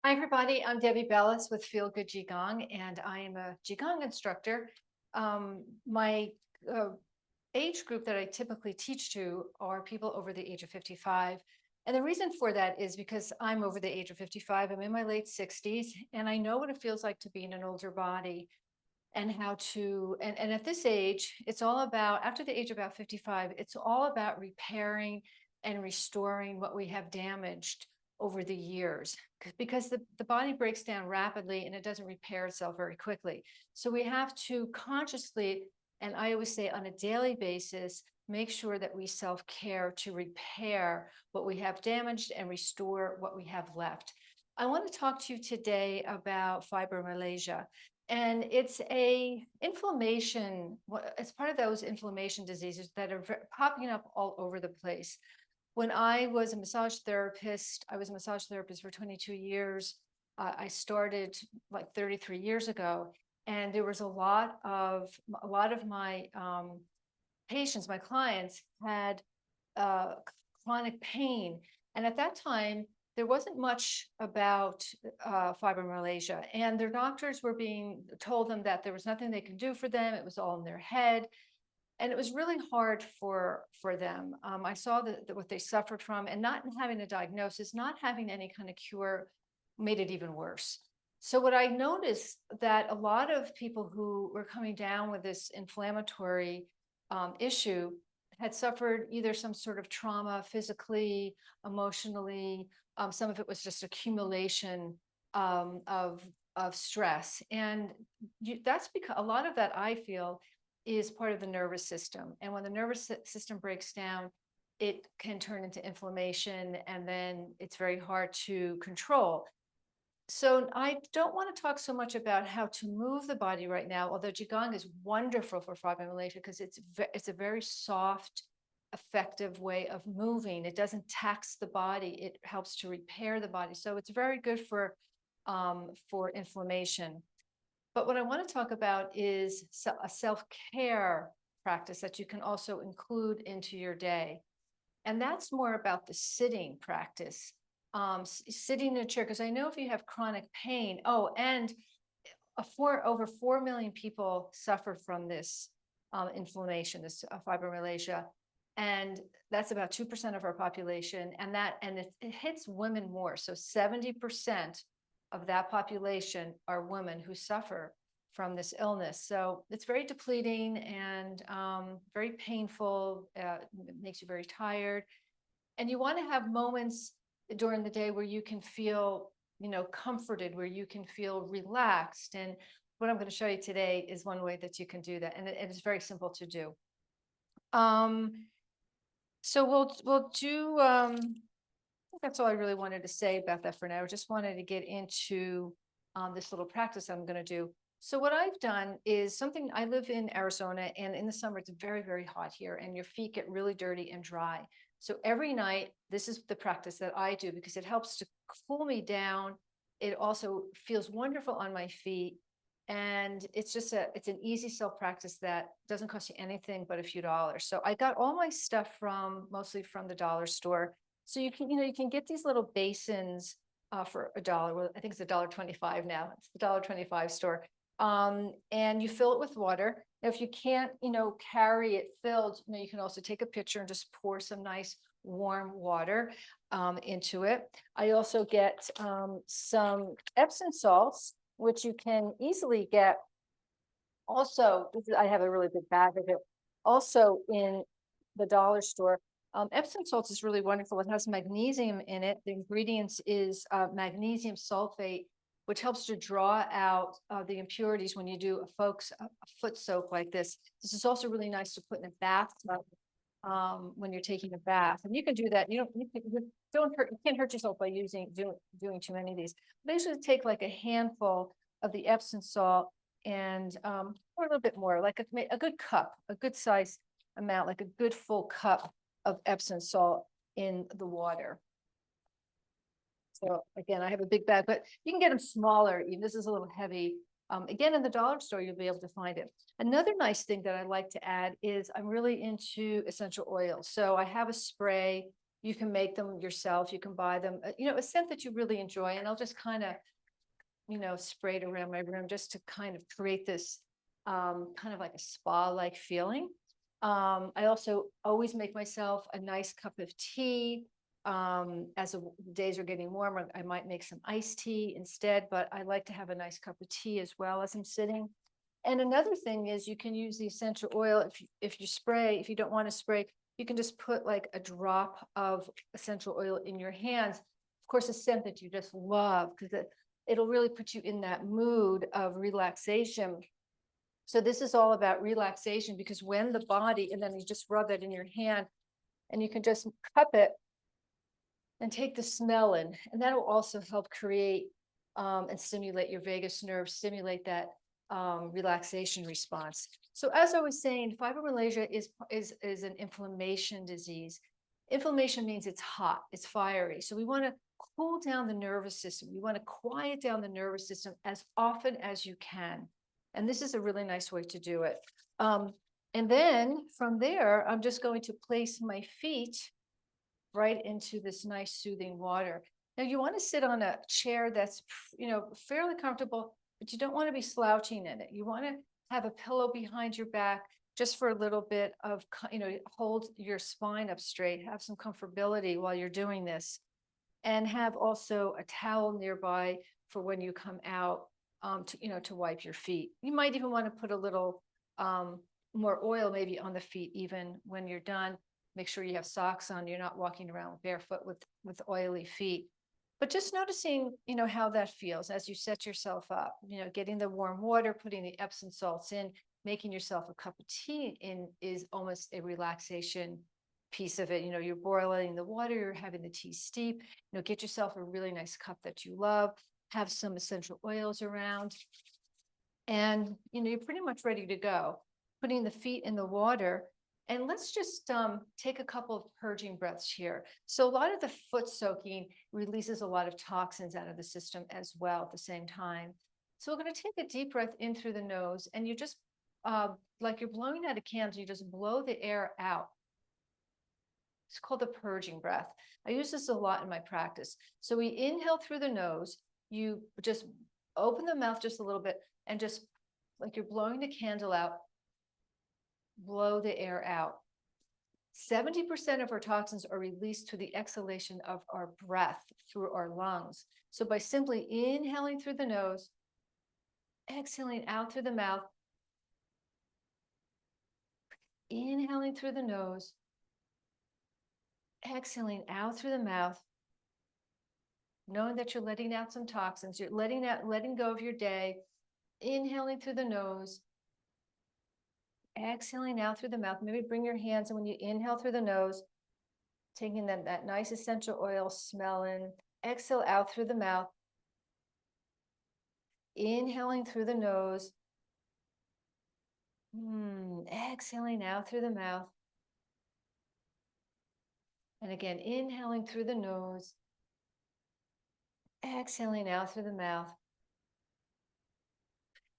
Hi, everybody. I'm Debbie Belaus with Feel Good Qigong, and I am a Qigong instructor. My age group that I typically teach to are people over the age of 55. And the reason for that is because I'm over the age of 55. I'm in my late 60s, and I know what it feels like to be in an older body and how to, and at this age, it's all about, after the age of about 55, it's all about repairing and restoring what we have damaged over the years because the body breaks down rapidly and it doesn't repair itself very quickly. So we have to consciously, and I always say on a daily basis, make sure that we self-care to repair what we have damaged and restore what we have left. I want to talk to you today about fibromyalgia. And it's a inflammation, it's part of those inflammation diseases that are popping up all over the place. When I was a massage therapist, I was a massage therapist for 22 years. I started like 33 years ago, and there was a lot of my patients, my clients had chronic pain. And at that time, there wasn't much about fibromyalgia, and their doctors were being told them that there was nothing they could do for them. It was all in their head. And it was really hard for them. I saw that what they suffered from, and not having a diagnosis, not having any kind of cure, made it even worse. So what I noticed that a lot of people who were coming down with this inflammatory issue had suffered either some sort of trauma physically, emotionally. Some of it was just accumulation of stress, and that's because a lot of that, I feel, is part of the nervous system. And when the nervous system breaks down, it can turn into inflammation, and then it's very hard to control. So I don't want to talk so much about how to move the body right now, although Qigong is wonderful for fibromyalgia because it's a very soft, effective way of moving. It doesn't tax the body. It helps to repair the body. So it's very good for inflammation. But what I want to talk about is a self-care practice that you can also include into your day. And that's more about the sitting practice, sitting in a chair, because I know if you have chronic pain, and over 4 million people suffer from this inflammation, this fibromyalgia. And that's about 2% of our population. And it hits women more. So 70% of that population are women who suffer from this illness. So it's very depleting and very painful. It makes you very tired. And you want to have moments during the day where you can feel, comforted, where you can feel relaxed. And what I'm going to show you today is one way that you can do that. And it's very simple to do. So we'll do, I think that's all I really wanted to say about that for now. I just wanted to get into this little practice I'm going to do. So what I've done is something. I live in Arizona, and in the summer it's very, very hot here, and your feet get really dirty and dry. So every night, this is the practice that I do because it helps to cool me down. It also feels wonderful on my feet. And it's it's an easy self practice that doesn't cost you anything but a few dollars. So I got all my stuff mostly from the dollar store. So you can get these little basins for $1. Well, I think it's $1.25 now. It's the $1.25 store. And you fill it with water. Now, if you can't, carry it filled, you can also take a picture and just pour some nice warm water into it. I also get some Epsom salts, which you can easily get. Also, I have a really big bag of it. Also in the dollar store. Epsom salts is really wonderful. It has magnesium in it. The ingredients is magnesium sulfate, which helps to draw out the impurities when you do a foot soak like this. This is also really nice to put in a bathtub when you're taking a bath, and you can do that. You can't hurt yourself by doing too many of these. Basically, take like a handful of the Epsom salt and or a little bit more, like a good cup, a good size amount, like a good full cup of Epsom salt in the water. So again, I have a big bag, but you can get them smaller. Even this is a little heavy. Again, in the dollar store, you'll be able to find it. Another nice thing that I like to add is I'm really into essential oils. So I have a spray. You can make them yourself. You can buy them, a scent that you really enjoy. And I'll just kind of, spray it around my room just to kind of create this kind of like a spa-like feeling. I also always make myself a nice cup of tea. As the days are getting warmer, I might make some iced tea instead, but I like to have a nice cup of tea as well as I'm sitting. And another thing is you can use the essential oil if you don't want to spray, you can just put like a drop of essential oil in your hands. Of course, a scent that you just love, because it'll really put you in that mood of relaxation. So this is all about relaxation, because when the body, and then you just rub it in your hand and you can just cup it and take the smell in, and that will also help create and stimulate your vagus nerve, stimulate that relaxation response. So as I was saying, fibromyalgia is an inflammation disease. Inflammation means it's hot, it's fiery. So we want to cool down the nervous system. We want to quiet down the nervous system as often as you can. And this is a really nice way to do it. And then from there, I'm just going to place my feet right into this nice soothing water. Now you want to sit on a chair that's, fairly comfortable, but you don't want to be slouching in it. You want to have a pillow behind your back just for a little bit of, hold your spine up straight, have some comfortability while you're doing this, and have also a towel nearby for when you come out to wipe your feet. You might even want to put a little more oil maybe on the feet even when you're done. Make sure you have socks on. You're not walking around barefoot with oily feet. But just noticing, how that feels as you set yourself up, getting the warm water, putting the Epsom salts in, making yourself a cup of tea in is almost a relaxation piece of it. You're boiling the water, you're having the tea steep, get yourself a really nice cup that you love, have some essential oils around, and, you're pretty much ready to go. Putting the feet in the water. And let's just take a couple of purging breaths here. So a lot of the foot soaking releases a lot of toxins out of the system as well at the same time. So we're going to take a deep breath in through the nose, and you just, like you're blowing out a candle, you just blow the air out. It's called the purging breath. I use this a lot in my practice. So we inhale through the nose, you just open the mouth just a little bit, and just like you're blowing the candle out, blow the air out. 70% of our toxins are released through the exhalation of our breath through our lungs. So by simply inhaling through the nose, exhaling out through the mouth, inhaling through the nose, exhaling out through the mouth, knowing that you're letting out some toxins, you're letting go of your day, inhaling through the nose, exhaling out through the mouth. Maybe bring your hands, and when you inhale through the nose, taking that nice essential oil smell in, exhale out through the mouth, inhaling through the nose, exhaling out through the mouth. And again, inhaling through the nose, exhaling out through the mouth.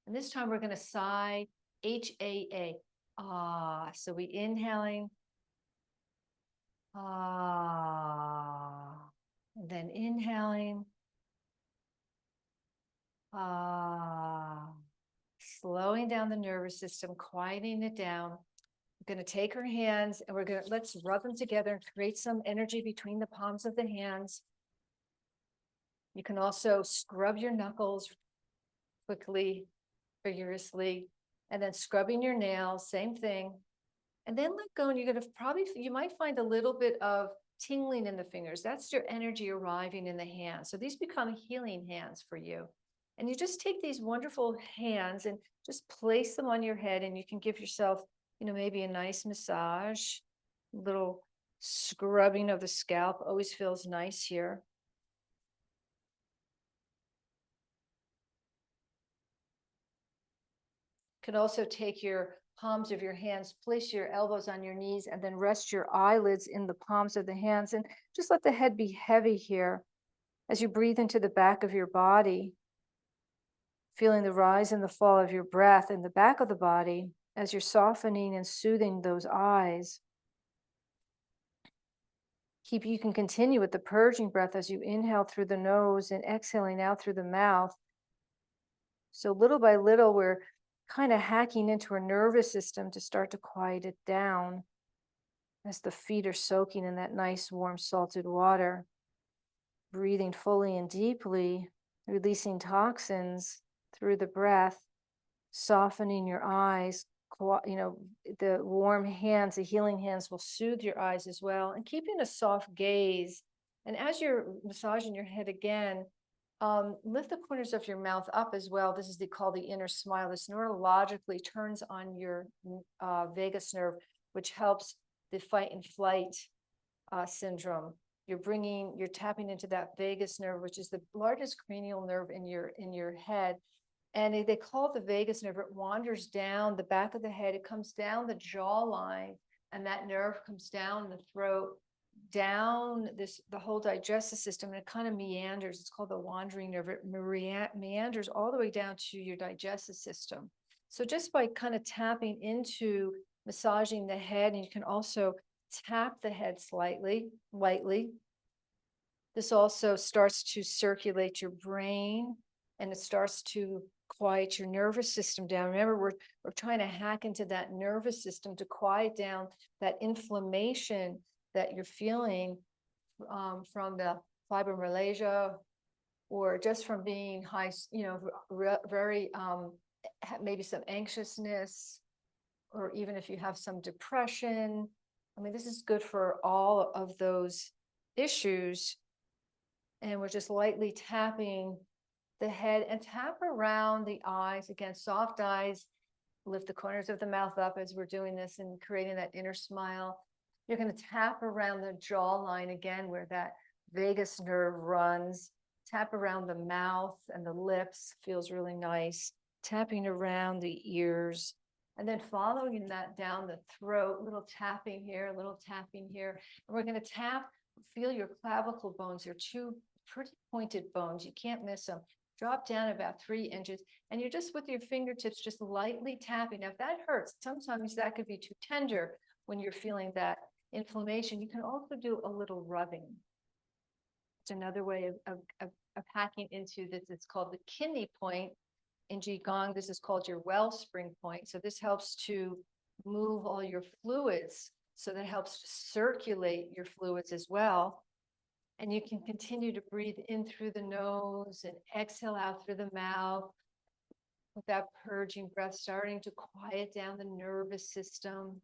And this time we're going to sigh, H-A-A, ah. So we inhaling, ah. And then inhaling, ah. Slowing down the nervous system, quieting it down. We're going to take our hands and let's rub them together and create some energy between the palms of the hands. You can also scrub your knuckles quickly, vigorously, and then scrubbing your nails, same thing. And then let go, and you're going to you might find a little bit of tingling in the fingers. That's your energy arriving in the hands. So these become healing hands for you. And you just take these wonderful hands and just place them on your head, and you can give yourself, maybe a nice massage, a little scrubbing of the scalp always feels nice here. You can also take your palms of your hands, place your elbows on your knees, and then rest your eyelids in the palms of the hands, and just let the head be heavy here as you breathe into the back of your body, feeling the rise and the fall of your breath in the back of the body as you're softening and soothing those eyes. You can continue with the purging breath as you inhale through the nose and exhaling out through the mouth. So little by little, we're kind of hacking into our nervous system to start to quiet it down as the feet are soaking in that nice, warm, salted water. Breathing fully and deeply, releasing toxins through the breath, softening your eyes. The warm hands, the healing hands will soothe your eyes as well, and keeping a soft gaze. And as you're massaging your head again, lift the corners of your mouth up as well. This is called the inner smile. This neurologically turns on your vagus nerve, which helps the fight and flight syndrome. You're tapping into that vagus nerve, which is the largest cranial nerve in your head. And they call it the vagus nerve. It wanders down the back of the head. It comes down the jawline, and that nerve comes down the throat, down the whole digestive system, and it kind of meanders. It's called the wandering nerve. It meanders all the way down to your digestive system. So just by kind of tapping into massaging the head, and you can also tap the head lightly. This also starts to circulate your brain, and it starts to quiet your nervous system down. Remember, we're trying to hack into that nervous system to quiet down that inflammation that you're feeling from the fibromyalgia, or just from being high, very maybe some anxiousness, or even if you have some depression. I mean, this is good for all of those issues. And we're just lightly tapping the head, and tap around the eyes. Again, soft eyes. Lift the corners of the mouth up as we're doing this and creating that inner smile. You're going to tap around the jawline again, where that vagus nerve runs. Tap around the mouth and the lips. Feels really nice. Tapping around the ears. And then following that down the throat, little tapping here, little tapping here. And we're going to feel your clavicle bones. They're two pretty pointed bones. You can't miss them. Drop down about 3 inches, and you're just with your fingertips, just lightly tapping. Now, if that hurts, sometimes that could be too tender when you're feeling that inflammation. You can also do a little rubbing. It's another way of hacking into this. It's called the kidney point in Qigong. This is called your wellspring point. So this helps to move all your fluids. So that helps to circulate your fluids as well. And you can continue to breathe in through the nose and exhale out through the mouth with that purging breath, starting to quiet down the nervous system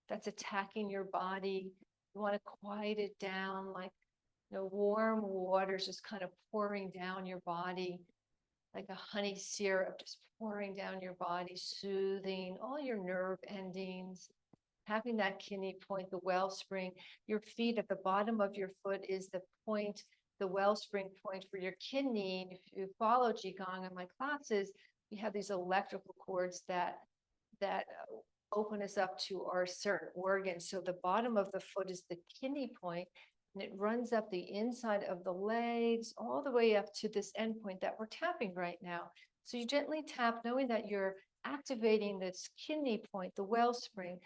that's attacking your body. You want to quiet it down, like warm water is just kind of pouring down your body, like a honey syrup just pouring down your body, soothing all your nerve endings. Having that kidney point, the wellspring. Your feet at the bottom of your foot is the point, the wellspring point for your kidney. If you follow Qigong in my classes, we have these electrical cords that open us up to our certain organs. So the bottom of the foot is the kidney point, and it runs up the inside of the legs all the way up to this end point that we're tapping right now. So you gently tap, knowing that you're activating this kidney point, the wellspring,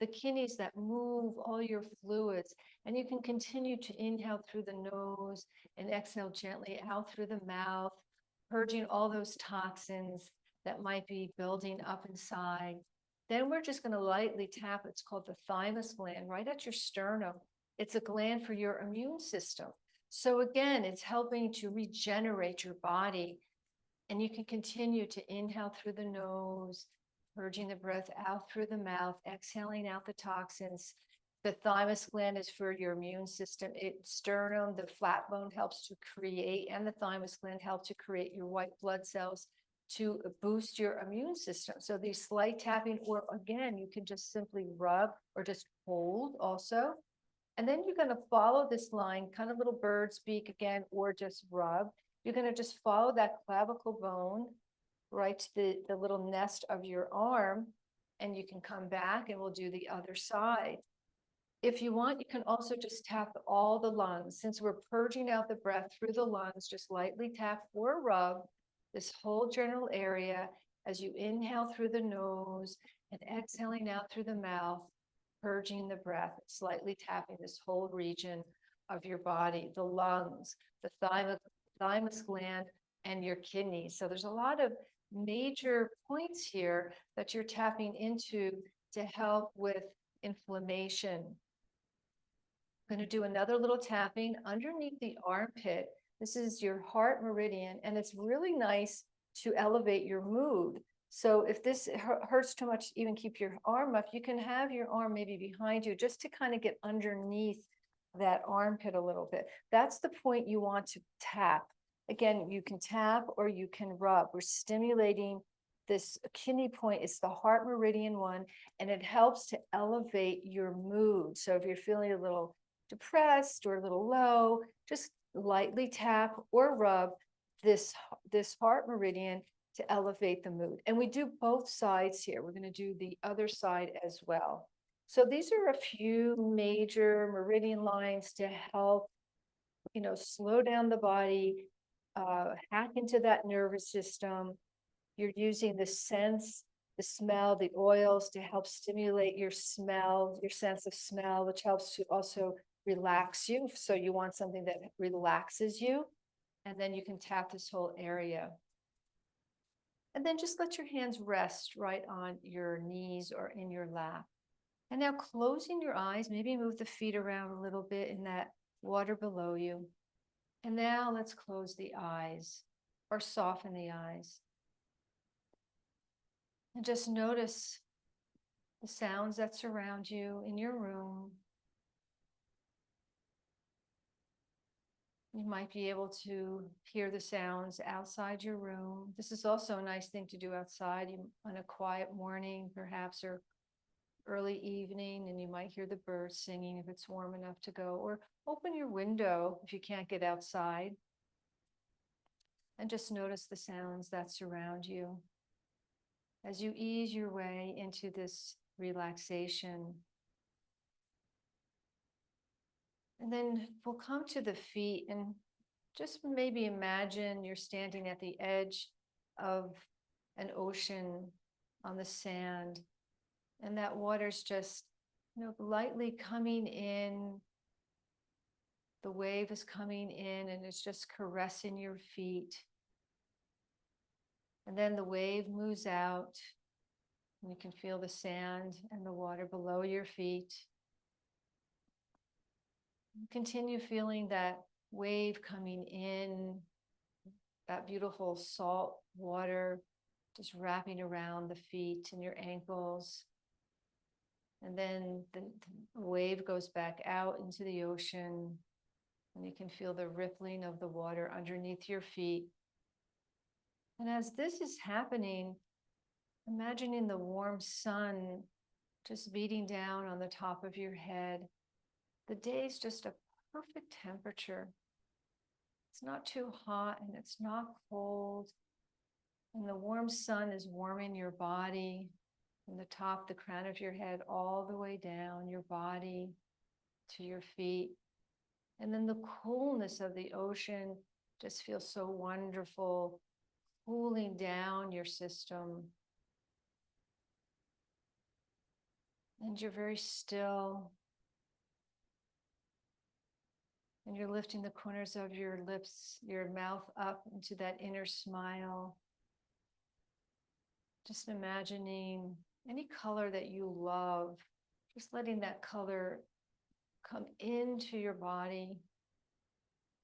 the kidneys that move all your fluids. And you can continue to inhale through the nose and exhale gently out through the mouth, purging all those toxins that might be building up inside. Then we're just going to lightly tap. It's called the thymus gland, right at your sternum. It's a gland for your immune system. So again, it's helping to regenerate your body. And you can continue to inhale through the nose, purging the breath out through the mouth, exhaling out the toxins. The thymus gland is for your immune system. Sternum, the flat bone helps to create, and the thymus gland help to create your white blood cells to boost your immune system. So these slight tapping, or again, you can just simply rub or just hold also. And then you're going to follow this line, kind of little bird's beak again, or just rub. You're going to just follow that clavicle bone right to the little nest of your arm, and you can come back and we'll do the other side. If you want, you can also just tap all the lungs. Since we're purging out the breath through the lungs, just lightly tap or rub this whole general area as you inhale through the nose and exhaling out through the mouth, purging the breath, slightly tapping this whole region of your body, the lungs, the thymus gland, and your kidneys. So there's a lot of major points here that you're tapping into to help with inflammation. I'm going to do another little tapping underneath the armpit. This is your heart meridian, and it's really nice to elevate your mood. So if this hurts too much, even keep your arm up, you can have your arm maybe behind you just to kind of get underneath that armpit a little bit. That's the point you want to tap. Again, you can tap or you can rub. We're stimulating this kidney point. It's the heart meridian one, and it helps to elevate your mood. So if you're feeling a little depressed or a little low, just lightly tap or rub this heart meridian to elevate the mood. And we do both sides here. We're going to do the other side as well. So these are a few major meridian lines to help, slow down the body, hack into that nervous system. You're using the sense, the smell, the oils to help stimulate your smell, your sense of smell, which helps to also relax you. So you want something that relaxes you. And then you can tap this whole area. And then just let your hands rest right on your knees or in your lap. And now closing your eyes, maybe move the feet around a little bit in that water below you. And now let's close the eyes or soften the eyes. And just notice the sounds that surround you in your room. You might be able to hear the sounds outside your room. This is also a nice thing to do outside on a quiet morning, perhaps, or early evening, and you might hear the birds singing if it's warm enough to go, or open your window if you can't get outside. And just notice the sounds that surround you as you ease your way into this relaxation. And then we'll come to the feet and just maybe imagine you're standing at the edge of an ocean on the sand, and that water's just, lightly coming in. The wave is coming in and it's just caressing your feet. And then the wave moves out, and you can feel the sand and the water below your feet. Continue feeling that wave coming in, that beautiful salt water just wrapping around the feet and your ankles. And then the wave goes back out into the ocean, and you can feel the rippling of the water underneath your feet. And as this is happening, imagining the warm sun just beating down on the top of your head. The day's just a perfect temperature. It's not too hot and it's not cold. And the warm sun is warming your body from the top, the crown of your head, all the way down your body to your feet. And then the coolness of the ocean just feels so wonderful, cooling down your system. And you're very still. And you're lifting the corners of your lips, your mouth up into that inner smile. Just imagining any color that you love, just letting that color come into your body,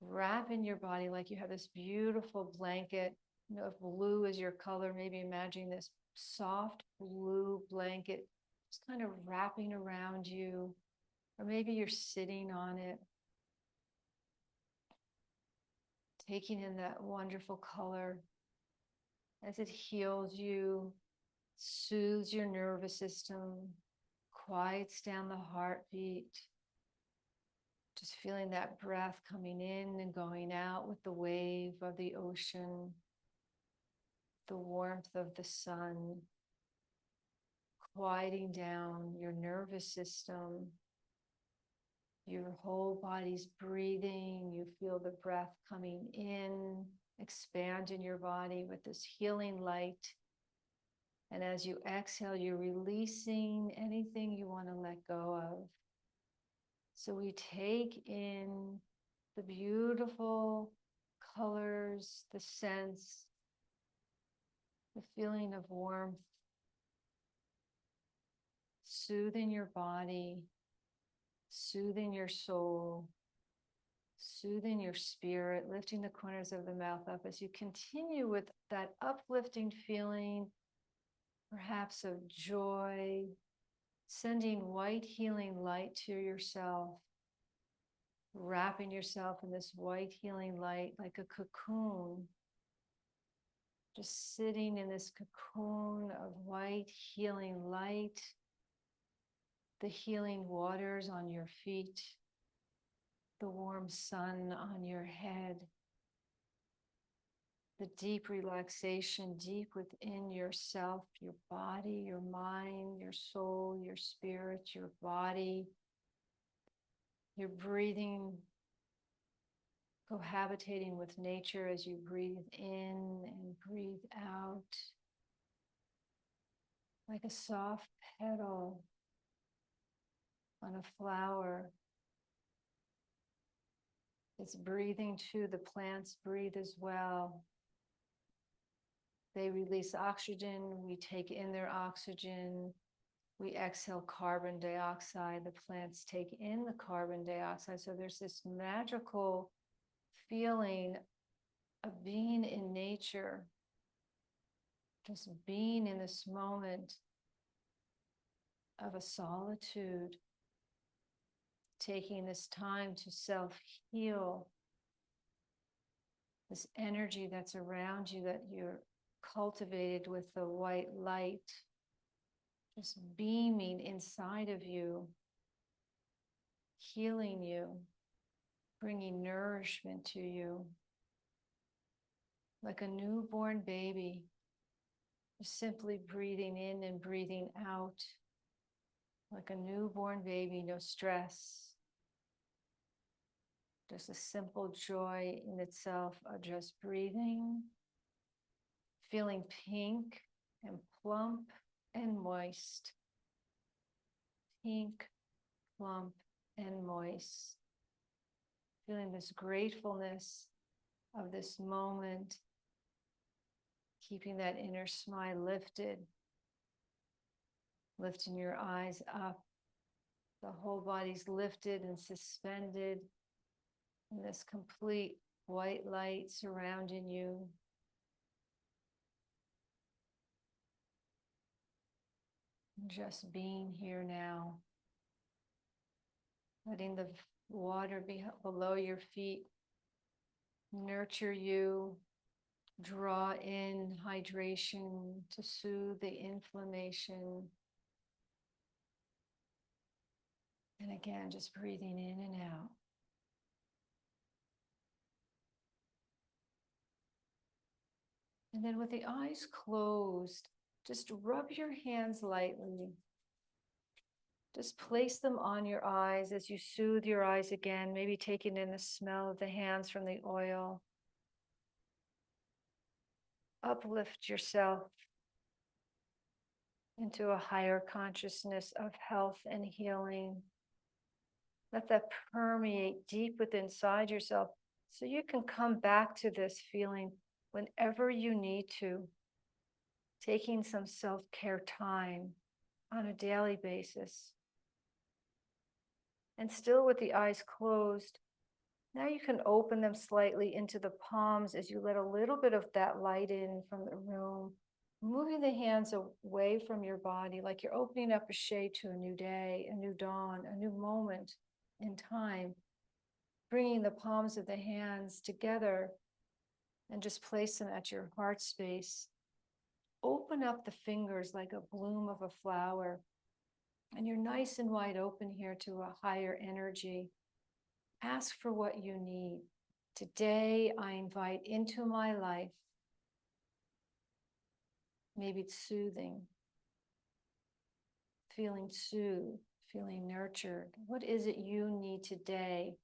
wrap in your body like you have this beautiful blanket. If blue is your color, maybe imagining this soft blue blanket just kind of wrapping around you, or maybe you're sitting on it, taking in that wonderful color as it heals you, soothes your nervous system, quiets down the heartbeat. Just feeling that breath coming in and going out with the wave of the ocean, the warmth of the sun, quieting down your nervous system. Your whole body's breathing. You feel the breath coming in, expand in your body with this healing light. And as you exhale, you're releasing anything you want to let go of. So we take in the beautiful colors, the sense, the feeling of warmth, soothing your body, soothing your soul, soothing your spirit, lifting the corners of the mouth up as you continue with that uplifting feeling, perhaps of joy, sending white healing light to yourself, wrapping yourself in this white healing light like a cocoon, just sitting in this cocoon of white healing light, the healing waters on your feet, the warm sun on your head, the deep relaxation deep within yourself, your body, your mind, your soul, your spirit, your body. You're breathing, cohabitating with nature as you breathe in and breathe out, like a soft petal on a flower. It's breathing too. The plants breathe as well. They release oxygen. We take in their oxygen. We exhale carbon dioxide. The plants take in the carbon dioxide. So there's this magical feeling of being in nature, just being in this moment of a solitude, taking this time to self-heal, this energy that's around you that you're cultivated with the white light, just beaming inside of you, healing you, bringing nourishment to you, like a newborn baby, just simply breathing in and breathing out, like a newborn baby, no stress, just a simple joy in itself of just breathing, feeling pink and plump and moist, pink, plump, and moist, feeling this gratefulness of this moment, keeping that inner smile lifted, lifting your eyes up, the whole body's lifted and suspended in this complete white light surrounding you. Just being here now, letting the water be below your feet nurture you, draw in hydration to soothe the inflammation. And again, just breathing in and out. And then with the eyes closed, just rub your hands lightly. Just place them on your eyes as you soothe your eyes again, maybe taking in the smell of the hands from the oil. Uplift yourself into a higher consciousness of health and healing. Let that permeate deep within inside yourself so you can come back to this feeling whenever you need to, taking some self-care time on a daily basis. And still with the eyes closed, now you can open them slightly into the palms as you let a little bit of that light in from the room, moving the hands away from your body like you're opening up a shade to a new day, a new dawn, a new moment in time, bringing the palms of the hands together and just place them at your heart space. Open up the fingers like a bloom of a flower, and you're nice and wide open here to a higher energy. Ask for what you need. Today, I invite into my life, maybe it's soothing, feeling soothed, feeling nurtured. What is it you need today?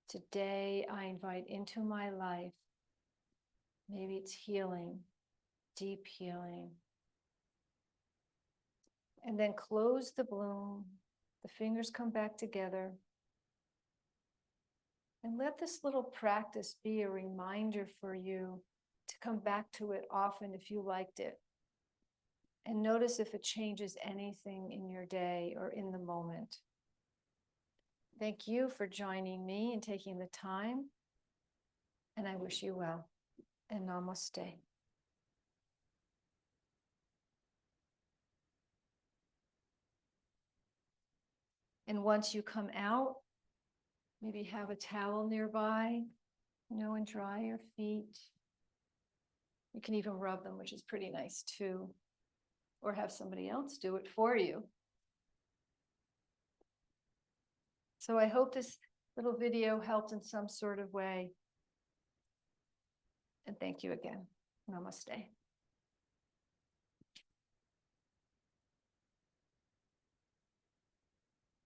Today, I invite into my life, maybe it's healing, deep healing. And then close the bloom. The fingers come back together. And let this little practice be a reminder for you to come back to it often if you liked it. And notice if it changes anything in your day or in the moment. Thank you for joining me and taking the time. And I wish you well. And namaste. And once you come out, maybe have a towel nearby, and dry your feet. You can even rub them, which is pretty nice too. Or have somebody else do it for you. So I hope this little video helped in some sort of way. And thank you again. Namaste.